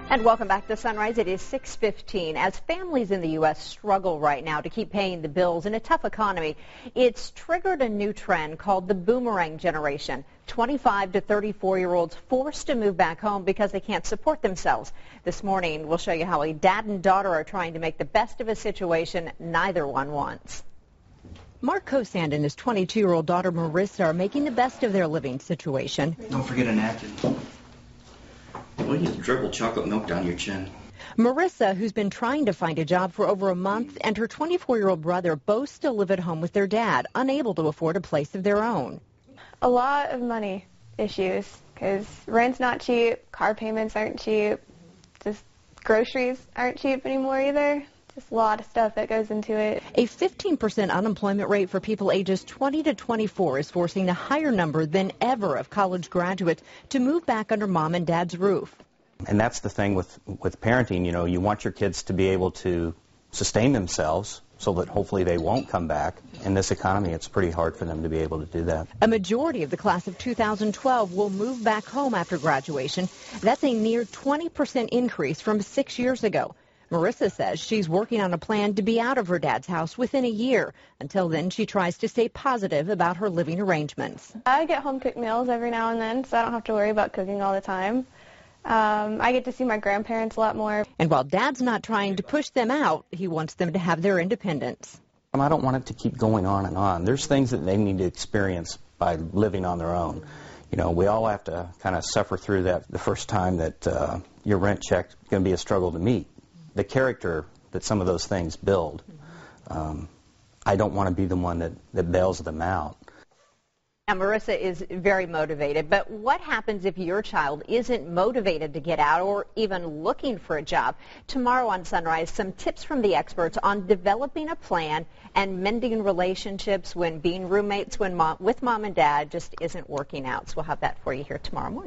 And welcome back to Sunrise. It is 6:15. As families in the U.S. struggle right now to keep paying the bills in a tough economy, it's triggered a new trend called the Boomerang generation. 25 to 34-year-olds forced to move back home because they can't support themselves. This morning, we'll show you how a dad and daughter are trying to make the best of a situation neither one wants. Mark Cosand and his 22-year-old daughter Marissa are making the best of their living situation. Don't forget a napkin. Why do you dribble chocolate milk down your chin? Marissa, who's been trying to find a job for over a month, and her 24-year-old brother both still live at home with their dad, unable to afford a place of their own. A lot of money issues, because rent's not cheap, car payments aren't cheap, just groceries aren't cheap anymore either. Just a lot of stuff that goes into it. A 15% unemployment rate for people ages 20 to 24 is forcing a higher number than ever of college graduates to move back under mom and dad's roof. And that's the thing with parenting, you want your kids to be able to sustain themselves so that hopefully they won't come back. In this economy, it's pretty hard for them to be able to do that. A majority of the class of 2012 will move back home after graduation. That's a near 20% increase from 6 years ago. Marissa says she's working on a plan to be out of her dad's house within a year. Until then, she tries to stay positive about her living arrangements. I get home-cooked meals every now and then, so I don't have to worry about cooking all the time. I get to see my grandparents a lot more. And while Dad's not trying to push them out, he wants them to have their independence. I don't want it to keep going on and on. There's things that they need to experience by living on their own. We all have to kind of suffer through that the first time that your rent check is going to be a struggle to meet. The character that some of those things build, I don't want to be the one that bails them out. Now, Marissa is very motivated, but what happens if your child isn't motivated to get out or even looking for a job? Tomorrow on Sunrise, some tips from the experts on developing a plan and mending relationships when being roommates with mom and dad just isn't working out. So we'll have that for you here tomorrow morning.